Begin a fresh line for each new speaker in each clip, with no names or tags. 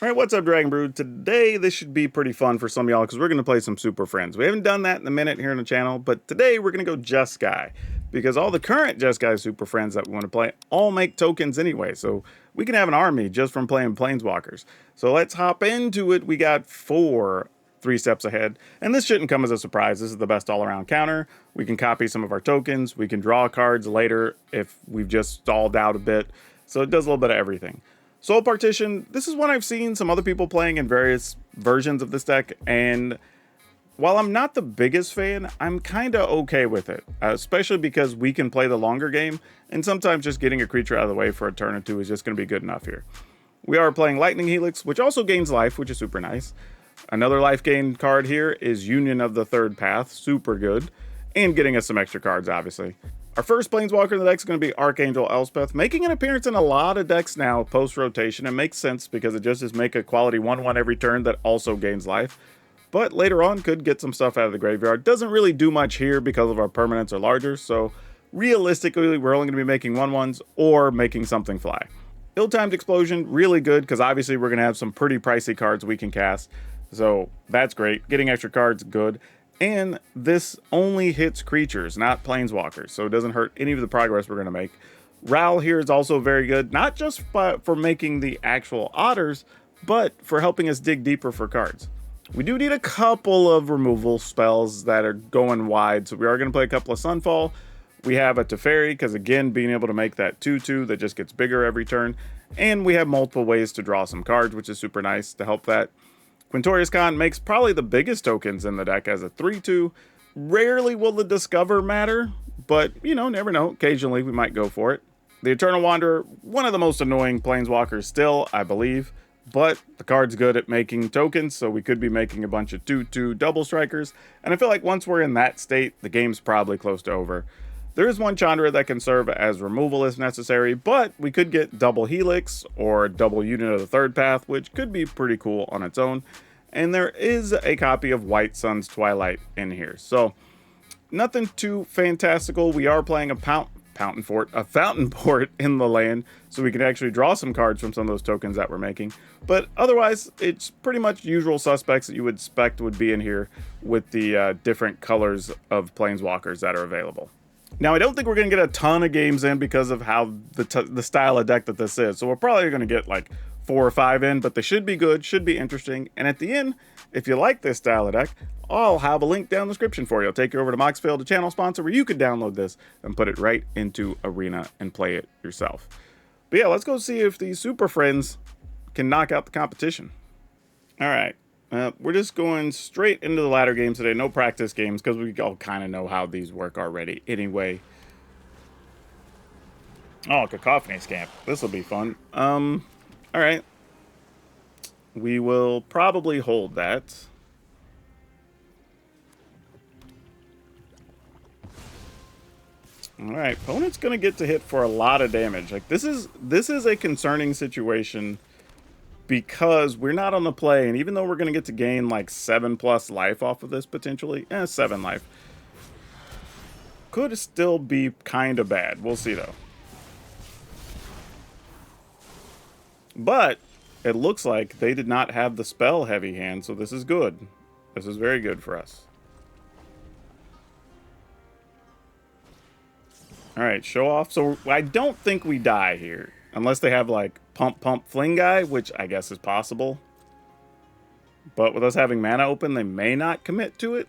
Alright, what's up, Dragon Brood? Today, this should be pretty fun for some of y'all because we're going to play some Super Friends. We haven't done that in a minute here on the channel, but today we're going to go Jeskai because all the current Jeskai Super Friends that we want to play all make tokens anyway, so we can have an army just from playing Planeswalkers. So let's hop into it. We got 3 steps ahead, and this shouldn't come as a surprise. This is the best all-around counter. We can copy some of our tokens. We can draw cards later if we've just stalled out a bit, so it does a little bit of everything. Soul Partition, this is one I've seen some other people playing in various versions of this deck, and while I'm not the biggest fan, I'm kind of okay with it, especially because we can play the longer game, and sometimes just getting a creature out of the way for a turn or two is just going to be good enough here. We are playing Lightning Helix, which also gains life, which is super nice. Another life gain card here is Union of the Third Path, super good, and getting us some extra cards, obviously. Our first Planeswalker in the deck is going to be Archangel Elspeth, making an appearance in a lot of decks now post-rotation. It makes sense because it just is make a quality 1/1 every turn that also gains life. But later on could get some stuff out of the graveyard. Doesn't really do much here because of our permanents are larger, so realistically we're only going to be making 1/1s or making something fly. Ill-Timed Explosion, really good because obviously we're going to have some pretty pricey cards we can cast. So that's great. Getting extra cards, good. And this only hits creatures, not planeswalkers, so it doesn't hurt any of the progress we're going to make. Ral here is also very good, not just for making the actual otters, but for helping us dig deeper for cards. We do need a couple of removal spells that are going wide, so we are going to play a couple of Sunfall. We have a Teferi, because again, being able to make that 2/2 that just gets bigger every turn. And we have multiple ways to draw some cards, which is super nice to help that. Quintorius Khan makes probably the biggest tokens in the deck as a 3/2. Rarely will the Discover matter, but, you know, never know. Occasionally we might go for it. The Eternal Wanderer, one of the most annoying planeswalkers still, I believe, but the card's good at making tokens, so we could be making a bunch of 2/2 double strikers, and I feel like once we're in that state, the game's probably close to over. There is one Chandra that can serve as removal if necessary, but we could get double Helix or double Unit of the Third Path, which could be pretty cool on its own. And there is a copy of White Sun's Twilight in here. So nothing too fantastical. We are playing a fountain port in the land, so we can actually draw some cards from some of those tokens that we're making. But otherwise, it's pretty much usual suspects that you would expect would be in here with the different colors of planeswalkers that are available. Now, I don't think we're going to get a ton of games in because of how the style of deck that this is. So we're probably going to get like 4 or 5 in, but they should be good, should be interesting. And at the end, if you like this style of deck, I'll have a link down in the description for you. I'll take you over to Moxfield, a channel sponsor, where you could download this and put it right into Arena and play it yourself. But yeah, let's go see if these Super Friends can knock out the competition. All right. We're just going straight into the ladder games today. No practice games because we all kind of know how these work already anyway. Oh, Cacophony Scamp. This will be fun. All right. We will probably hold that. All right. Opponent's going to get to hit for a lot of damage. Like this is a concerning situation, because we're not on the play, and even though we're going to get to gain like 7+ life off of this potentially, 7 life, could still be kind of bad. We'll see though. But it looks like they did not have the spell heavy hand, so this is good. This is very good for us. All right, show off. So I don't think we die here, unless they have like Pump Fling Guy, which I guess is possible. But with us having mana open, they may not commit to it.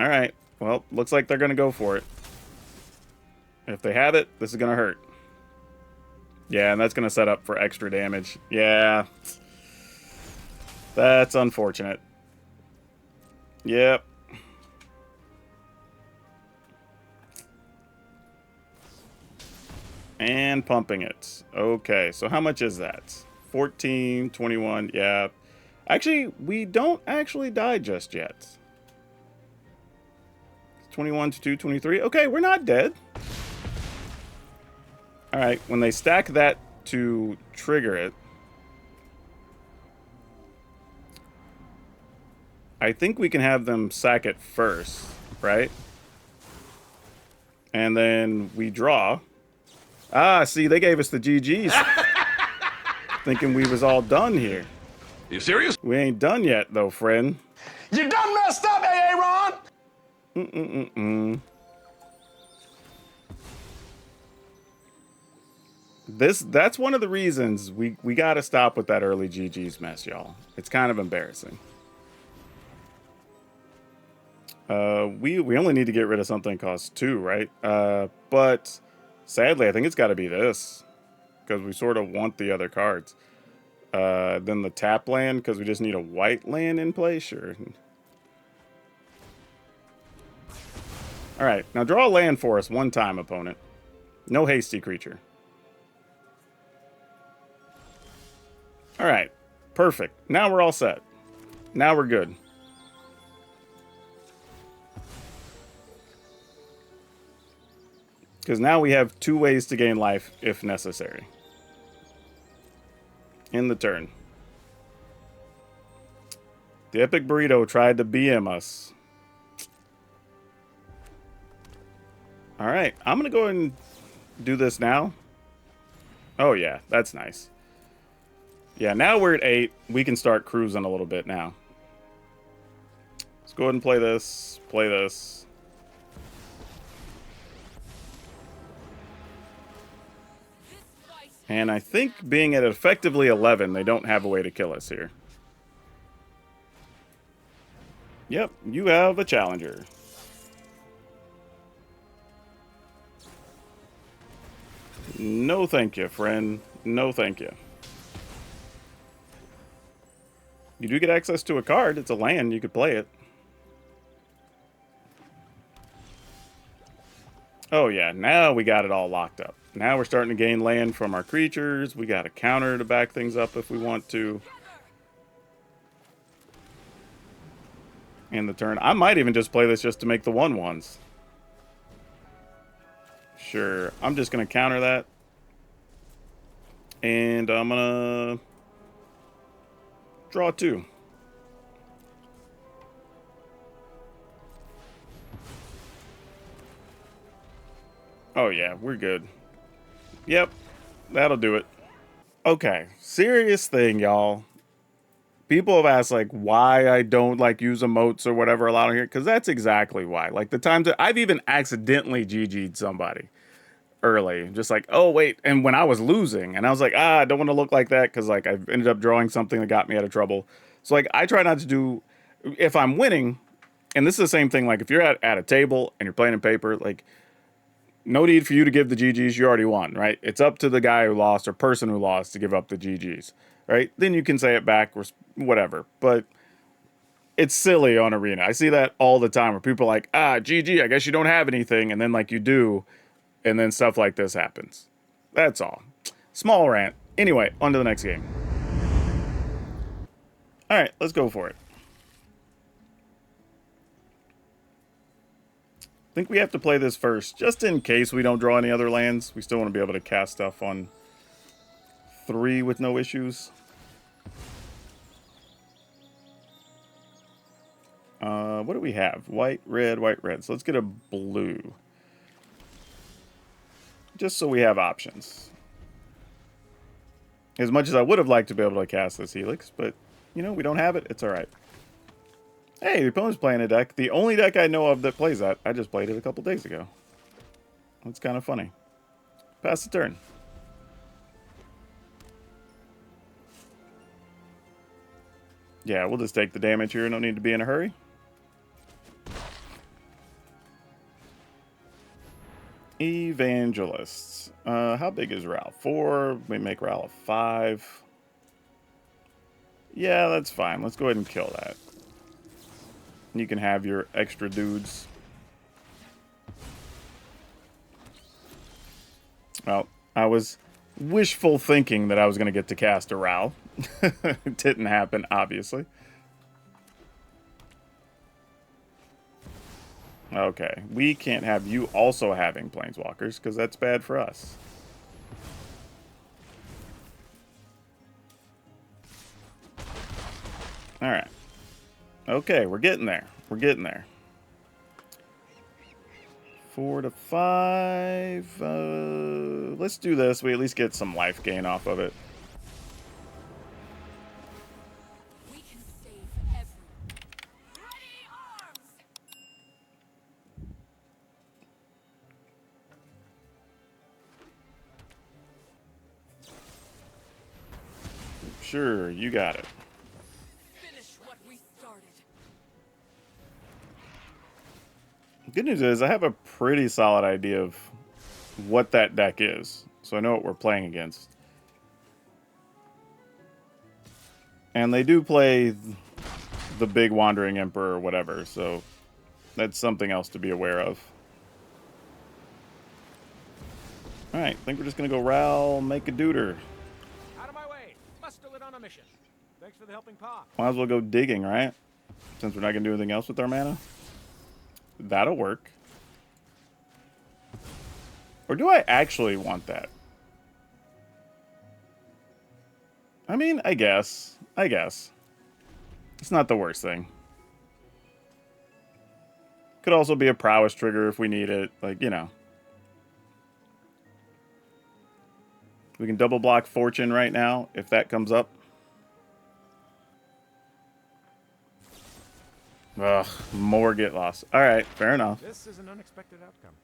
All right, well, looks like they're going to go for it. If they have it, this is going to hurt. Yeah, and that's going to set up for extra damage. Yeah. That's unfortunate. Yep. And pumping it. Okay, so how much is that? 14, 21, yeah. Actually, we don't actually die just yet. 21 to 2, 23. Okay, we're not dead. All right, when they stack that to trigger it, I think we can have them sack it first, right? And then we draw. Ah, see, they gave us the GGs. Thinking we was all done here.
You serious?
We ain't done yet, though, friend.
You done messed up, Aaron!
That's one of the reasons we gotta stop with that early GG's mess, y'all. It's kind of embarrassing. We only need to get rid of something that costs 2, right? But sadly, I think it's got to be this, because we sort of want the other cards. Then the tap land, because we just need a white land in play, sure. All right, now draw a land for us one time, opponent. No hasty creature. All right, perfect. Now we're all set. Now we're good. Because now we have 2 ways to gain life if necessary. In the turn. The Epic Burrito tried to BM us. Alright, I'm going to go ahead and do this now. Oh yeah, that's nice. Yeah, now we're at 8. We can start cruising a little bit now. Let's go ahead and play this. Play this. And I think being at effectively 11, they don't have a way to kill us here. Yep, you have a challenger. No thank you, friend. No thank you. You do get access to a card. It's a land. You could play it. Oh yeah, now we got it all locked up. Now we're starting to gain land from our creatures. We got a counter to back things up if we want to. In the turn. I might even just play this just to make the 1/1s. Sure. I'm just going to counter that. And I'm going to draw 2. Oh yeah, we're good. Yep, that'll do it. Okay, serious thing, y'all. People have asked, like, why I don't, like, use emotes or whatever allowed here, because that's exactly why. Like, the times that I've even accidentally GG'd somebody early, just like, oh, wait, and when I was losing, and I was like, I don't want to look like that, because, like, I ended up drawing something that got me out of trouble. So, like, I try not to do, if I'm winning, and this is the same thing, like, if you're at a table, and you're playing in paper, like, no need for you to give the GGs, you already won, right? It's up to the guy who lost or person who lost to give up the GGs, right? Then you can say it back or whatever, but it's silly on Arena. I see that all the time where people are like, GG, I guess you don't have anything, and then like you do, and then stuff like this happens. That's all. Small rant. Anyway, on to the next game. All right, let's go for it. I think we have to play this first, just in case we don't draw any other lands. We still want to be able to cast stuff on 3 with no issues. What do we have? White, red, white, red. So let's get a blue. Just so we have options. As much as I would have liked to be able to cast this Helix, but, you know, we don't have it. It's all right. Hey, the opponent's playing a deck. The only deck I know of that plays that. I just played it a couple days ago. That's kind of funny. Pass the turn. Yeah, we'll just take the damage here. No need to be in a hurry. Evangelists. How big is Ral? 4. We make Ral a 5. Yeah, that's fine. Let's go ahead and kill that. You can have your extra dudes. Well, I was wishful thinking that I was going to get to cast a Ral. It didn't happen, obviously. Okay, we can't have you also having Planeswalkers, because that's bad for us. Alright. Okay, we're getting there. We're getting there. 4 to 5. Let's do this. We at least get some life gain off of it. Sure, you got it.
Finish what we started.
Good news is I have a pretty solid idea of what that deck is, so I know what we're playing against. And they do play the big Wandering Emperor or whatever, so that's something else to be aware of. Alright, I think we're just gonna go Ral, make a Dooter.
Out of my way. Must do it on a mission. Thanks for the helping paw.
Might as well go digging, right? Since we're not gonna do anything else with our mana. That'll work. Or do I actually want that? I mean, I guess. It's not the worst thing. Could also be a prowess trigger if we need it. Like, you know. We can double block Fortune right now if that comes up. Ugh, more get lost. Alright, fair enough.
This is an unexpected outcome.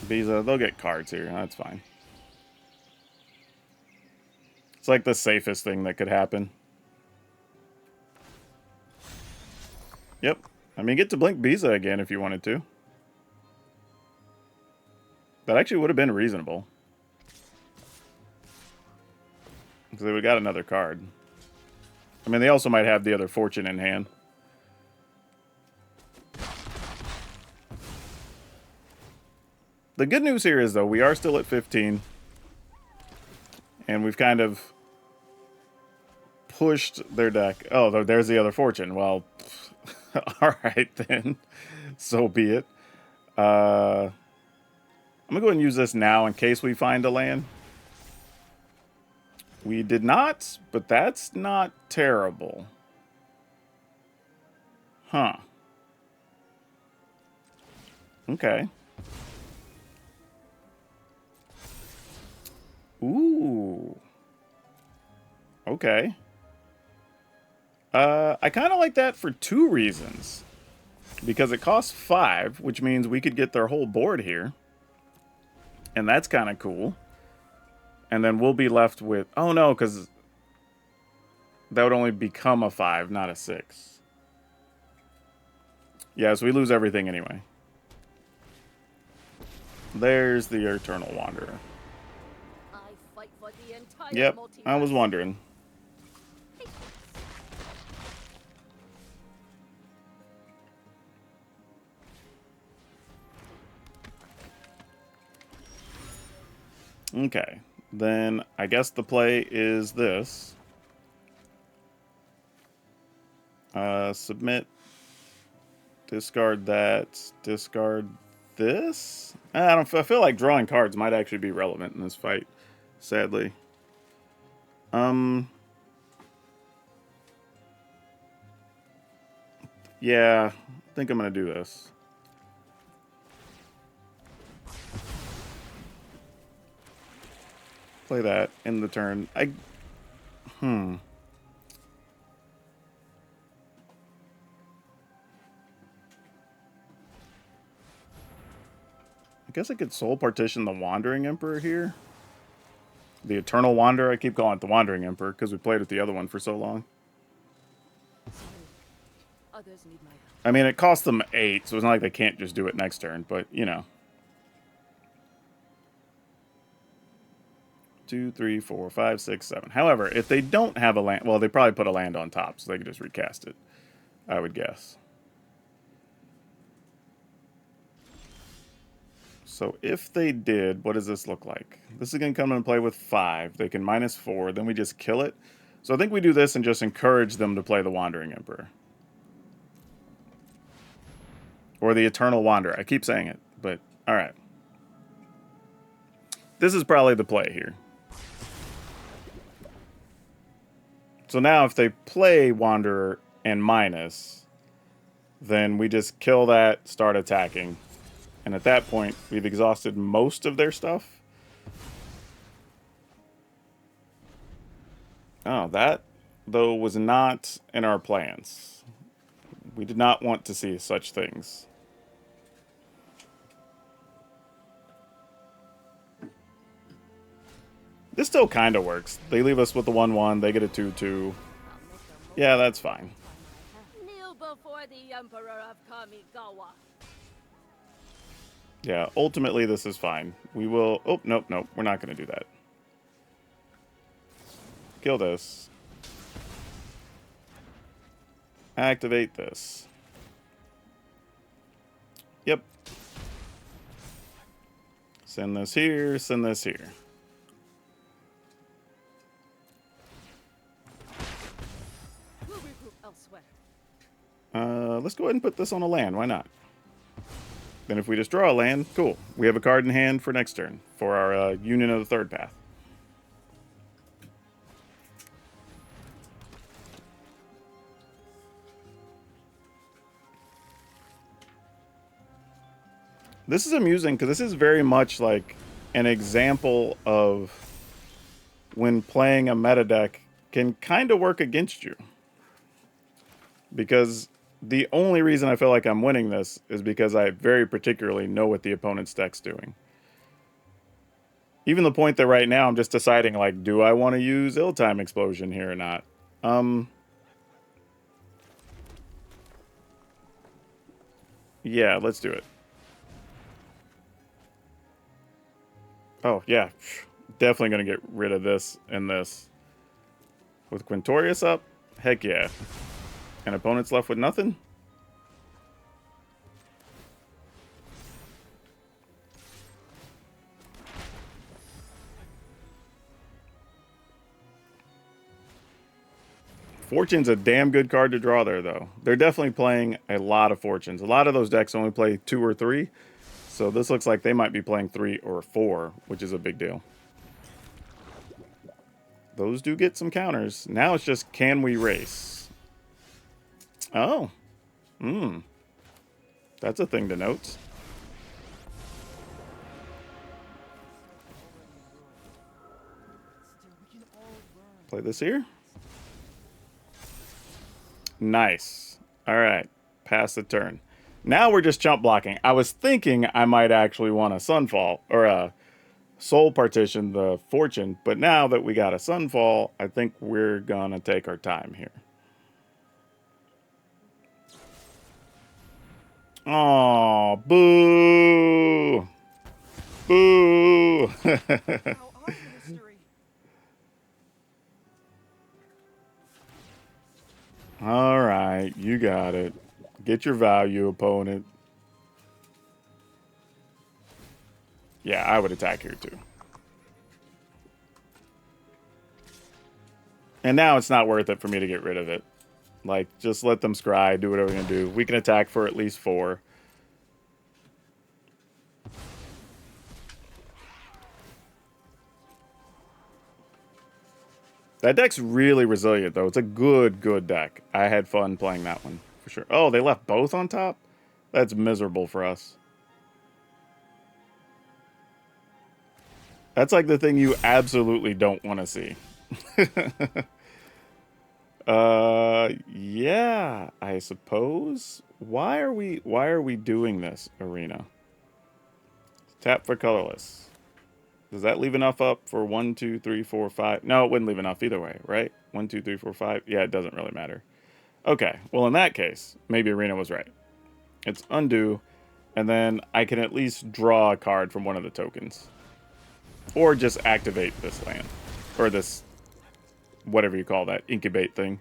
Visa, they'll get cards here. That's fine. It's like the safest thing that could happen. Yep. I mean, get to blink Visa again if you wanted to. That actually would have been reasonable. Because they would have got another card. I mean, they also might have the other Fortune in hand. The good news here is, though, we are still at 15. And we've kind of pushed their deck. Oh, there's the other Fortune. Well, alright then. So be it. I'm going to go ahead and use this now in case we find a land. We did not, but that's not terrible. Huh. Okay. Ooh. Okay. I kind of like that for 2 reasons. Because it costs 5, which means we could get their whole board here. And that's kind of cool. And then we'll be left with... Oh, no, because that would only become a 5, not a 6. Yeah, so we lose everything anyway. There's the Eternal Wanderer.
I fight for the entire
Yep,
multiverse.
I was wondering. Okay, then I guess the play is this. Submit. Discard that. Discard this. I feel like drawing cards might actually be relevant in this fight, sadly. Yeah, I think I'm gonna do this. Play that in the turn. I guess I could soul partition the Wandering Emperor here. The Eternal Wanderer. I keep calling it the Wandering Emperor because we played with the other one for so long.
Others need my help.
I mean, it cost them 8, so it's not like they can't just do it next turn, but, you know. 2, 3, 4, 5, 6, 7. However, if they don't have a land... Well, they probably put a land on top, so they could just recast it, I would guess. So if they did, what does this look like? This is going to come and play with 5. They can -4. Then we just kill it. So I think we do this and just encourage them to play the Wandering Emperor. Or the Eternal Wanderer. I keep saying it, but alright. This is probably the play here. So now if they play Wanderer and minus, then we just kill that, start attacking. And at that point, we've exhausted most of their stuff. Oh, that, though, was not in our plans. We did not want to see such things. This still kind of works. They leave us with the 1/1. They get a 2/2. Yeah, that's fine.
Kneel before the Emperor of Kamigawa.
Yeah, ultimately this is fine. We will... Oh, nope, nope. We're not going to do that. Kill this. Activate this. Yep. Send this here, send this here.
We'll regroup elsewhere.
Let's go ahead and put this on a land. Why not? Then if we just draw a land, cool. We have a card in hand for next turn for our Union of the Third Path. This is amusing because this is very much like an example of when playing a meta deck can kind of work against you. Because the only reason I feel like I'm winning this is because I very particularly know what the opponent's deck's doing. Even the point that right now I'm just deciding, like, do I want to use Ill-Time Explosion here or not? Yeah, let's do it. Oh, yeah. Definitely going to get rid of this and this. With Quintorius up? Heck yeah. And opponent's left with nothing? Fortune's a damn good card to draw there, though. They're definitely playing a lot of Fortunes. A lot of those decks only play 2 or 3. So this looks like they might be playing 3 or 4, which is a big deal. Those do get some counters. Now it's just, can we race? Oh. That's a thing to note. Play this here. Nice. All right. Pass the turn. Now we're just chump blocking. I was thinking I might actually want a Sunfall or a Soul Partition the Fortune, but now that we got a Sunfall, I think we're gonna take our time here. Oh, boo! Boo! All right, you got it. Get your value, opponent. Yeah, I would attack here too. And now it's not worth it for me to get rid of it. Like, just let them scry, do whatever they're going to do. We can attack for at least 4. That deck's really resilient, though. It's a good deck. I had fun playing that one, for sure. Oh, they left both on top? That's miserable for us. That's like the thing you absolutely don't want to see. Yeah, I suppose. Why are we doing this, Arena? Tap for colorless. Does that leave enough up for 1, 2, 3, 4, 5? No, it wouldn't leave enough either way, right? 1, 2, 3, 4, 5. Yeah, it doesn't really matter. Okay, well in that case, maybe Arena was right. It's undo, and then I can at least draw a card from one of the tokens. Or just activate this land. Or this, whatever you call that, incubate thing.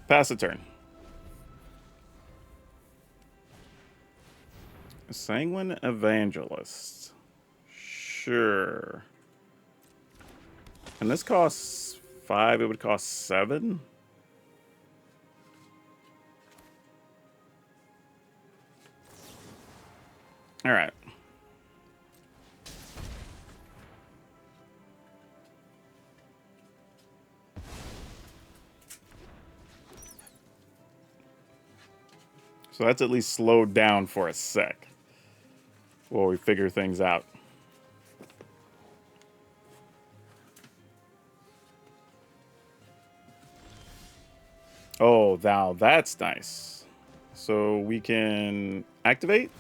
Pass the turn. Sanguine Evangelist. Sure. And this costs 5, it would cost 7? Alright. So that's at least slowed down for a sec while we figure things out. Oh, now that's nice. So we can activate.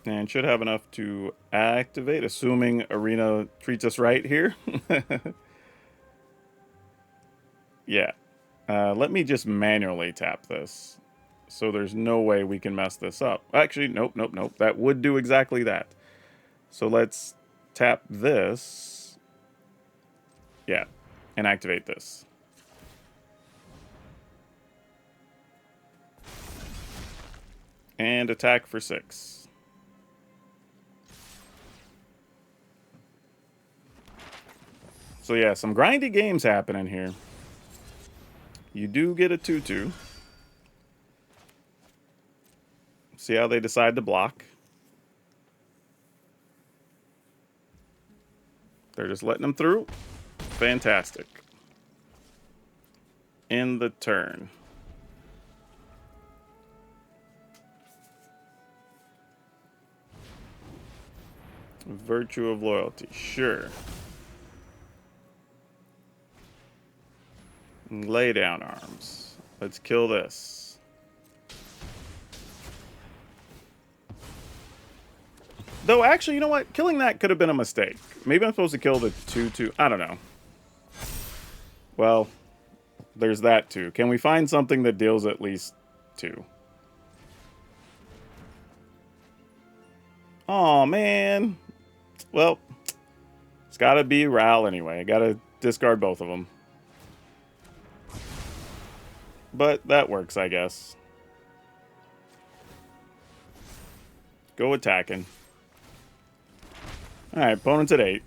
And should have enough to activate, assuming Arena treats us right here. Yeah. Let me just manually tap this. So there's no way we can mess this up. Actually, nope. That would do exactly that. So let's tap this. Yeah. And activate this. And attack for 6. So yeah, some grindy games happening here. You do get a 2/2. See how they decide to block. They're just letting them through. Fantastic. End the turn. Virtue of loyalty, sure. Lay down arms. Let's kill this. Though, actually, you know what? Killing that could have been a mistake. Maybe I'm supposed to kill the 2/2. I don't know. Well, there's that too. Can we find something that deals at least 2? Oh man. Well, it's got to be Ral anyway. I got to discard both of them. But that works, I guess. Go attacking. Alright, opponent's at 8.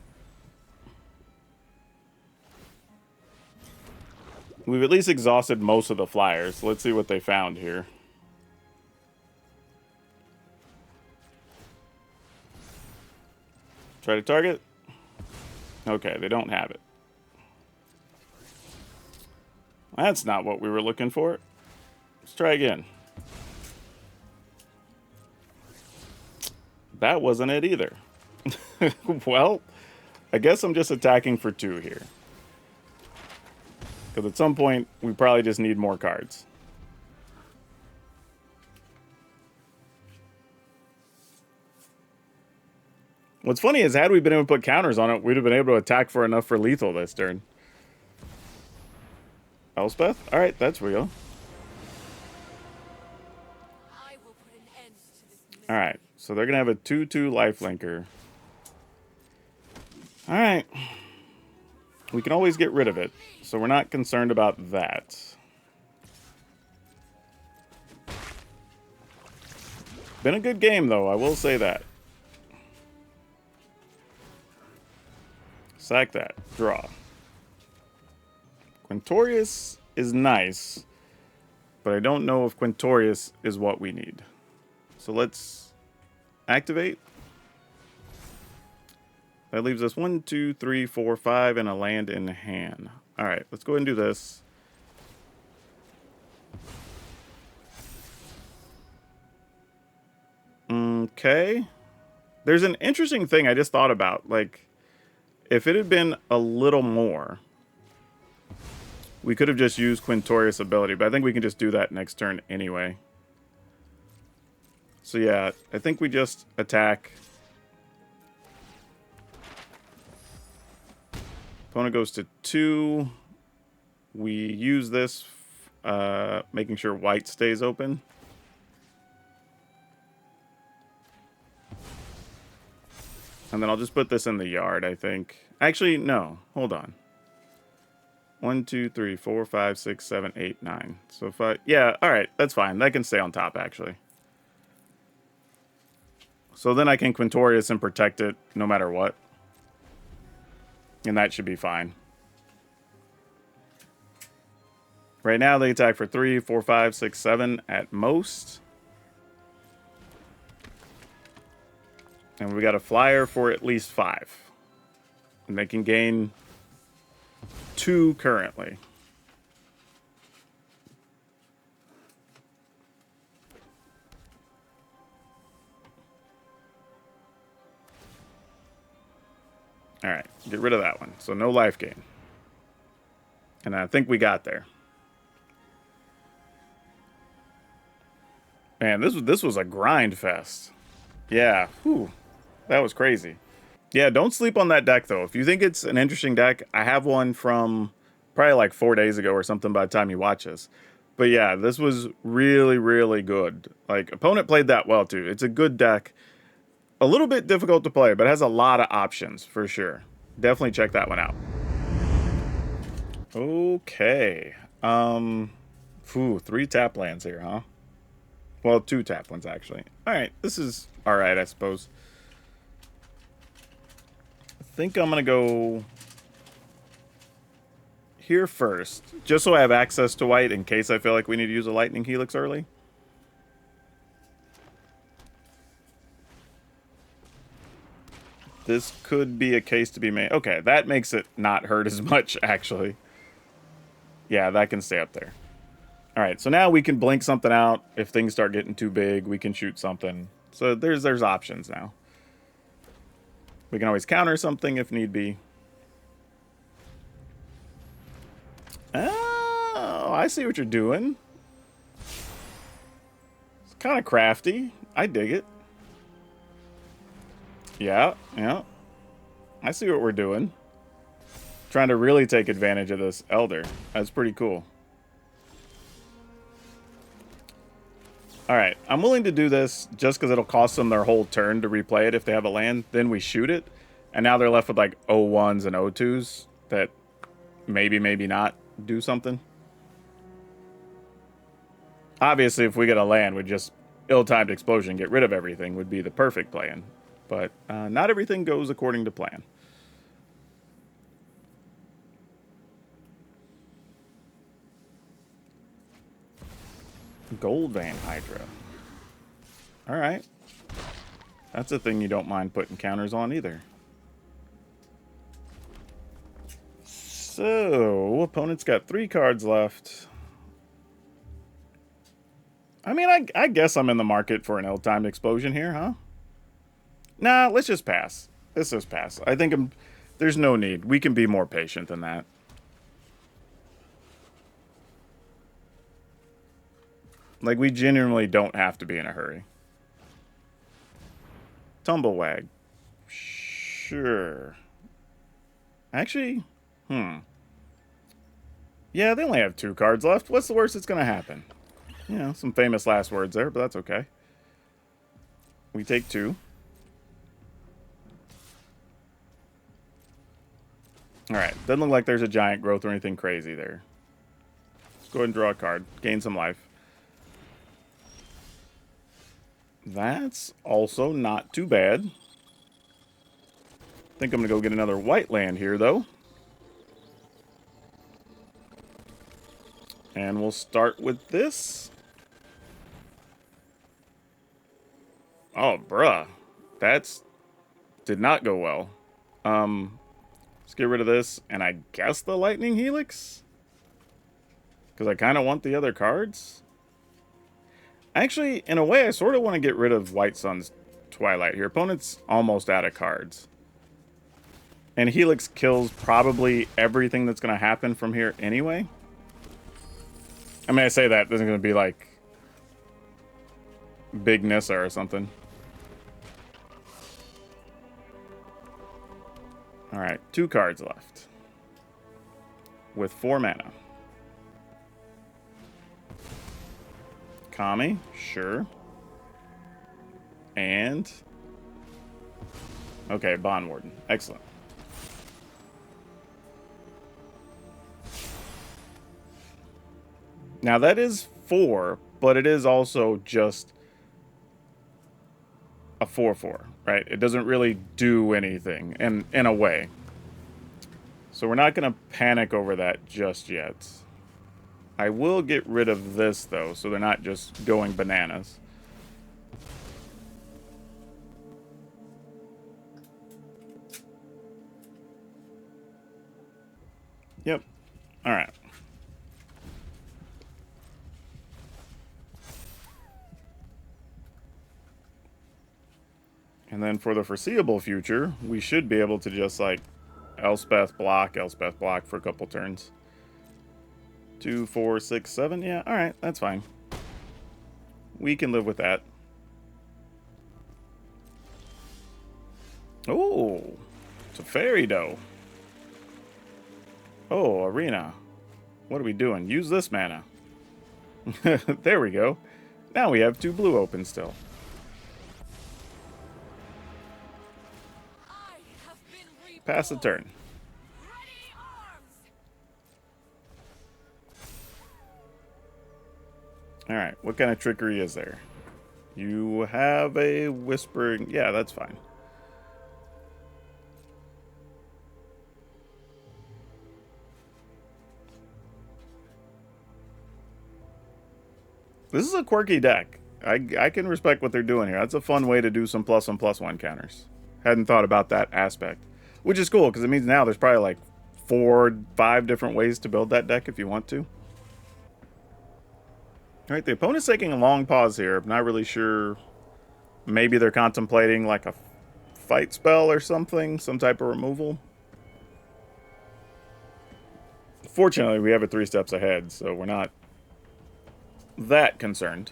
We've at least exhausted most of the flyers. Let's see what they found here. Try to target. Okay, they don't have it. That's not what we were looking for. Let's try again. That wasn't it either. Well, I guess I'm just attacking for 2 here. Because at some point, we probably just need more cards. What's funny is, had we been able to put counters on it, we'd have been able to attack for enough for lethal this turn. Elspeth? Alright, that's real. Alright, so they're going to have a 2/2 lifelinker. Alright. We can always get rid of it, so we're not concerned about that. Been a good game, though, I will say that. Sack that. Draw. Quintorius is nice, but I don't know if Quintorius is what we need. So let's activate. That leaves us 1, 2, 3, 4, 5, and a land in hand. All right, let's go ahead and do this. Okay. There's an interesting thing I just thought about. Like, if it had been a little more, we could have just used Quintorius' ability, but I think we can just do that next turn anyway. So yeah, I think we just attack. Opponent goes to 2. We use this, making sure white stays open. And then I'll just put this in the yard, I think. Actually, no. Hold on. 1, 2, 3, 4, 5, 6, 7, 8, 9. So 5. Yeah, all right. That's fine. That can stay on top, actually. So then I can Quintorius and protect it no matter what. And that should be fine. Right now, they attack for 3, 4, 5, 6, 7 at most. And we got a flyer for at least 5. And they can gain 2 currently. All right, get rid of that one. So no life gain. And I think we got there. Man, this was a grind fest. Yeah, whew, that was crazy. Yeah, don't sleep on that deck, though. If you think it's an interesting deck, I have one from probably like 4 days ago or something by the time you watch this. But yeah, this was really, really good. Like, opponent played that well, too. It's a good deck. A little bit difficult to play, but has a lot of options, for sure. Definitely check that one out. Okay. Phew, 3 tap lands here, huh? Well, 2 tap ones, actually. Alright, this is alright, I suppose. I think I'm going to go here first, just so I have access to white in case I feel like we need to use a Lightning Helix early. This could be a case to be made. Okay, that makes it not hurt as much, actually. Yeah, that can stay up there. All right, so now we can blink something out. If things start getting too big, we can shoot something. So there's options now. We can always counter something if need be. Oh, I see what you're doing. It's kind of crafty. I dig it. Yeah, yeah. I see what we're doing. Trying to really take advantage of this Elder. That's pretty cool. Alright, I'm willing to do this just because it'll cost them their whole turn to replay it if they have a land. Then we shoot it. And now they're left with like O1s and O2s that maybe not do something. Obviously, if we get a land with just ill-timed explosion, get rid of everything would be the perfect plan. But not everything goes according to plan. Gold Vein Hydra. Alright. That's a thing you don't mind putting counters on either. So, opponent's got 3 cards left. I mean, I guess I'm in the market for an ill-timed explosion here, huh? Nah, let's just pass. Let's just pass. I think there's no need. We can be more patient than that. Like, we genuinely don't have to be in a hurry. Tumblewag. Sure. Actually, yeah, they only have 2 cards left. What's the worst that's going to happen? You know, some famous last words there, but that's okay. We take 2. Alright, doesn't look like there's a giant growth or anything crazy there. Let's go ahead and draw a card. Gain some life. That's also not too bad. I think I'm going to go get another white land here, though. And we'll start with this. Oh, bruh. That's... did not go well. Let's get rid of this, and I guess the Lightning Helix? Because I kind of want the other cards. Actually, in a way, I sort of want to get rid of White Sun's Twilight here. Opponent's almost out of cards. And Helix kills probably everything that's going to happen from here anyway. I mean, I say that, there's going to be like Big Nissa or something. Alright, 2 cards left. With 4 mana. Kami, sure. And... okay, Bond Warden. Excellent. Now that is 4, but it is also just a 4/4, right? It doesn't really do anything in a way. So we're not going to panic over that just yet. I will get rid of this, though, so they're not just going bananas. Yep. All right. And then for the foreseeable future, we should be able to just, like, Elspeth block for a couple turns. 2, 4, 6, 7. Yeah, all right, that's fine. We can live with that. Oh, it's a fairy doe. Oh, arena. What are we doing? Use this mana. There we go. Now we have 2 blue open still. Pass the turn. Alright, what kind of trickery is there? You have a whispering... Yeah, that's fine. This is a quirky deck. I can respect what they're doing here. That's a fun way to do some +1/+1 counters. Hadn't thought about that aspect. Which is cool, because it means now there's probably like 4 or 5 different ways to build that deck if you want to. Alright, the opponent's taking a long pause here. I'm not really sure. Maybe they're contemplating like a fight spell or something. Some type of removal. Fortunately, we have it 3 steps ahead, so we're not that concerned.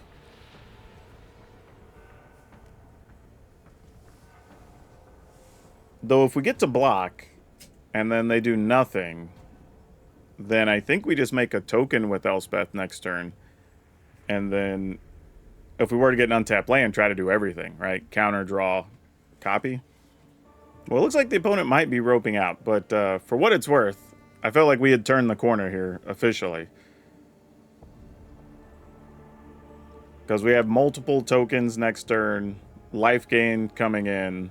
Though if we get to block, and then they do nothing, then I think we just make a token with Elspeth next turn. And then, if we were to get an untapped land, try to do everything, right? Counter, draw, copy. Well, it looks like the opponent might be roping out, but for what it's worth, I felt like we had turned the corner here, officially. Because we have multiple tokens next turn, life gain coming in,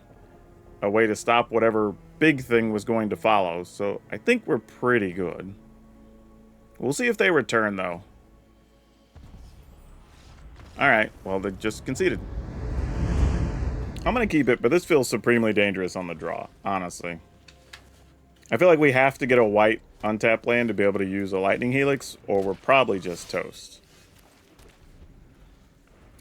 a way to stop whatever big thing was going to follow. So I think we're pretty good. We'll see if they return, though. Alright, well, they just conceded. I'm going to keep it, but this feels supremely dangerous on the draw, honestly. I feel like we have to get a white untapped land to be able to use a Lightning Helix, or we're probably just toast.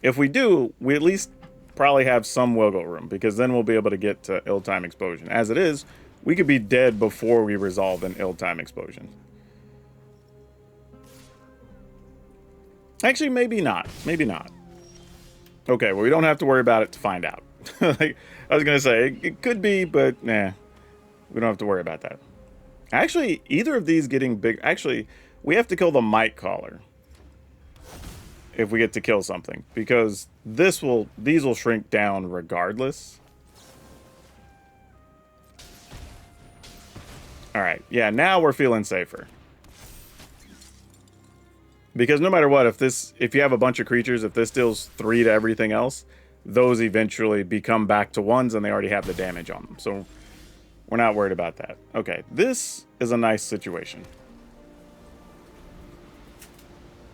If we do, we at least probably have some wiggle room, because then we'll be able to get to Ill-Time Explosion. As it is, we could be dead before we resolve an Ill-Time Explosion. Actually, maybe not. Maybe not. Okay, well, we don't have to worry about it to find out. Like, I was going to say, it could be, but nah. We don't have to worry about that. Actually, either of these getting big... Actually, we have to kill the Might Caller if we get to kill something, because these will shrink down regardless. Alright, yeah, now we're feeling safer. Because no matter what, if you have a bunch of creatures, if this deals 3 to everything else, those eventually become back to 1s and they already have the damage on them. So we're not worried about that. Okay, this is a nice situation.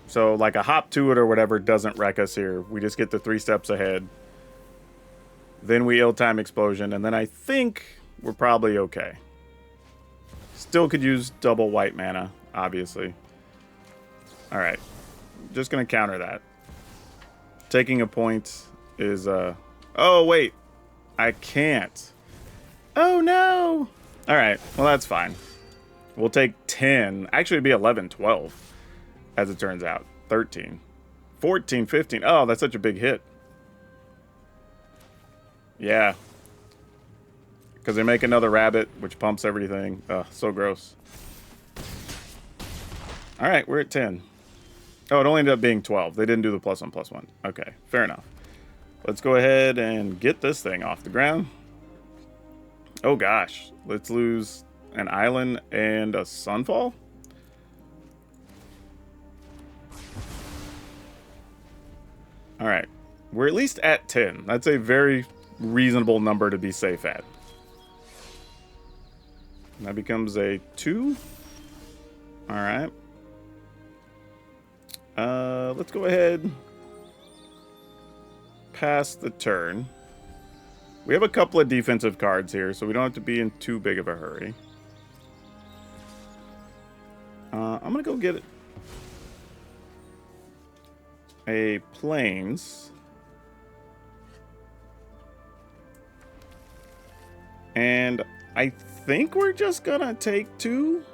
So like a hop to it or whatever doesn't wreck us here. We just get the 3 steps ahead. Then we Ill-Time Explosion, and then I think we're probably okay. Still could use double white mana, obviously. Alright, just going to counter that. Taking a point is, oh, wait. I can't. Oh, no. Alright, well, that's fine. We'll take 10. Actually, it'd be 11, 12. As it turns out. 13. 14, 15. Oh, that's such a big hit. Yeah. Because they make another rabbit, which pumps everything. Ugh, so gross. Alright, we're at 10. Oh, it only ended up being 12. They didn't do the +1/+1. Okay, fair enough. Let's go ahead and get this thing off the ground. Oh gosh. Let's lose an island and a sunfall? Alright. We're at least at 10. That's a very reasonable number to be safe at. That becomes a 2. Alright. Let's go ahead. Pass the turn. We have a couple of defensive cards here, so we don't have to be in too big of a hurry. I'm going to go get a Plains. And I think we're just going to take 2.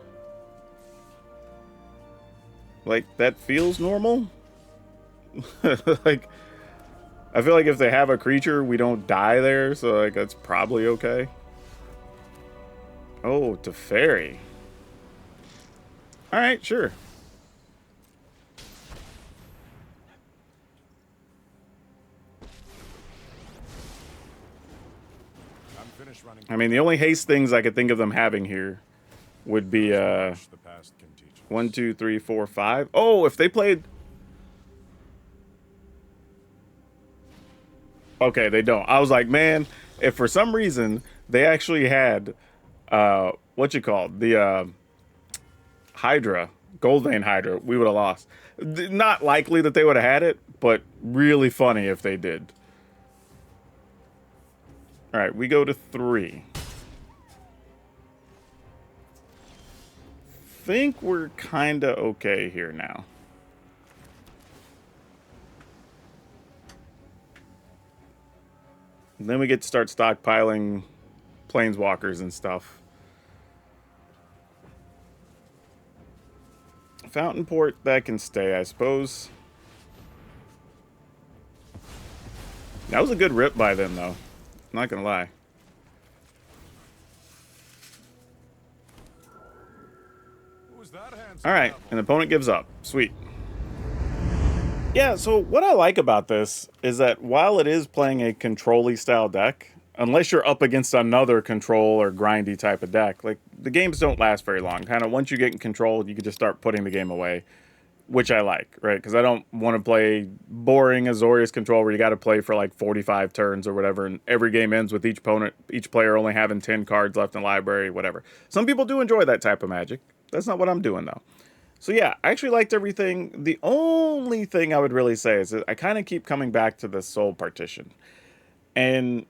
Like, that feels normal. Like, I feel like if they have a creature, we don't die there, so, like, that's probably okay. Oh, to Fairy. All right, sure.
I'm finished running.
I mean, the only haste things I could think of them having here would be
The past can teach us.
1, 2, 3, 4, 5. Oh, if they played. Okay, they don't. I was like, man, if for some reason they actually had what you call it? The Hydra, Gold Vein Hydra, we would have lost. Not likely that they would have had it, but really funny if they did. All right, we go to 3. Think we're kind of okay here now. And then we get to start stockpiling planeswalkers and stuff. Fountain Port, that can stay, I suppose. That was a good rip by them, though. Not gonna lie.
Who's that handsome
All right,
devil?
an opponent gives up. Sweet. Yeah, so what I like about this is that while it is playing a control-y style deck, unless you're up against another control or grindy type of deck, like, the games don't last very long. Kind of once you get in control, you can just start putting the game away, which I like, right? Because I don't want to play boring Azorius control where you got to play for like 45 turns or whatever, and every game ends with each player only having 10 cards left in the library, whatever. Some people do enjoy that type of magic. That's not what I'm doing, though. So yeah, I actually liked everything. The only thing I would really say is that I kind of keep coming back to the soul partition. And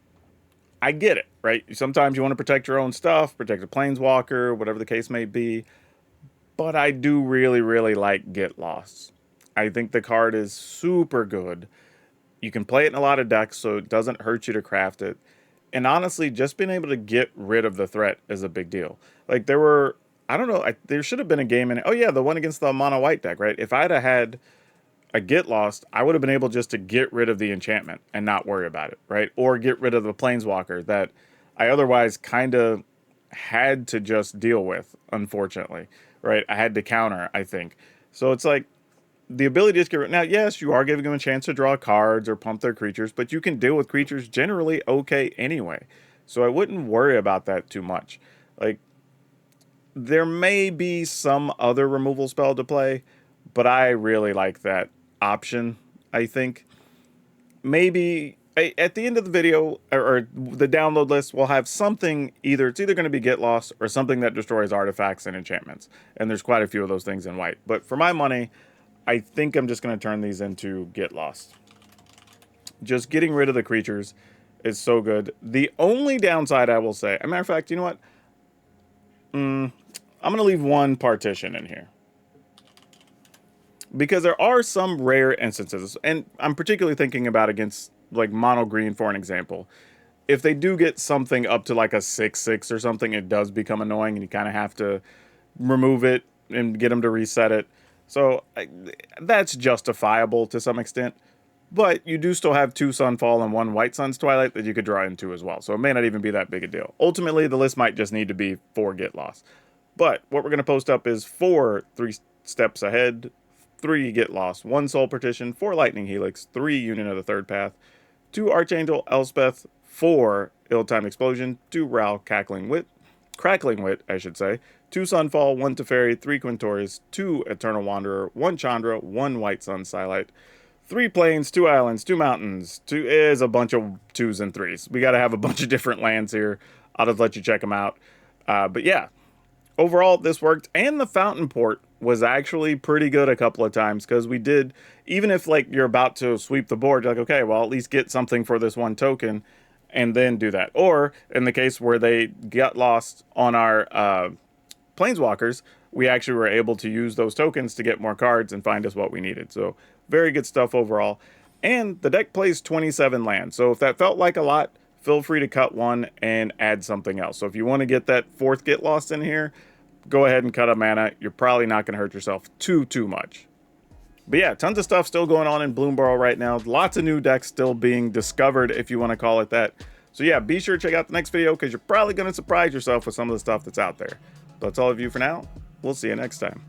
I get it, right? Sometimes you want to protect your own stuff, protect a planeswalker, whatever the case may be. But I do really, really like Get Lost. I think the card is super good. You can play it in a lot of decks, so it doesn't hurt you to craft it. And honestly, just being able to get rid of the threat is a big deal. Like, there were... I don't know. There should have been a game in it. Oh, yeah, the one against the mono white deck, right? If I'd have had a Get Lost, I would have been able just to get rid of the enchantment and not worry about it, right? Or get rid of the planeswalker that I otherwise kind of had to just deal with, unfortunately, right? I had to counter, I think. So it's like the ability to just get rid. Now, yes, you are giving them a chance to draw cards or pump their creatures, but you can deal with creatures generally okay anyway. So I wouldn't worry about that too much. Like, there may be some other removal spell to play, but I really like that option, I think. Maybe at the end of the video, or the download list, we'll have something, it's either going to be Get Lost or something that destroys artifacts and enchantments. And there's quite a few of those things in white. But for my money, I think I'm just going to turn these into Get Lost. Just getting rid of the creatures is so good. The only downside I will say, as a matter of fact, you know what? I'm going to leave one partition in here. Because there are some rare instances, and I'm particularly thinking about against, like, mono green, for an example. If they do get something up to, like, a 6/6 or something, it does become annoying, and you kind of have to remove it and get them to reset it. So, that's justifiable to some extent. But you do still have 2 Sunfall and 1 White Sun's Twilight that you could draw into as well. So it may not even be that big a deal. Ultimately, the list might just need to be 4 Get Lost. But what we're going to post up is 4 3 Steps Ahead, 3 Get Lost, 1 Soul Partition, 4 Lightning Helix, 3 Union of the Third Path, 2 Archangel Elspeth, 4 Ill-Timed Explosion, 2 Ral Crackling Wit, I should say, 2 Sunfall, 1 Teferi, 3 Quintoris, 2 Eternal Wanderer, 1 Chandra, 1 White Sun Silite, 3 Plains, 2 Islands, 2 Mountains, 2 is a bunch of 2s and 3s. We got to have a bunch of different lands here. I'll just let you check them out. But yeah. Overall, this worked, and the Fountain Port was actually pretty good a couple of times, because we did, even if, like, you're about to sweep the board, you're like, okay, well, at least get something for this 1 token, and then do that. Or, in the case where they got lost on our Planeswalkers, we actually were able to use those tokens to get more cards and find us what we needed. So, very good stuff overall. And the deck plays 27 lands, so if that felt like a lot, feel free to cut 1 and add something else. So if you want to get that 4th Get Lost in here, go ahead and cut a mana. You're probably not going to hurt yourself too much. But yeah, tons of stuff still going on in Bloomborough right now. Lots of new decks still being discovered, if you want to call it that. So yeah, be sure to check out the next video because you're probably going to surprise yourself with some of the stuff that's out there. But that's all of you for now. We'll see you next time.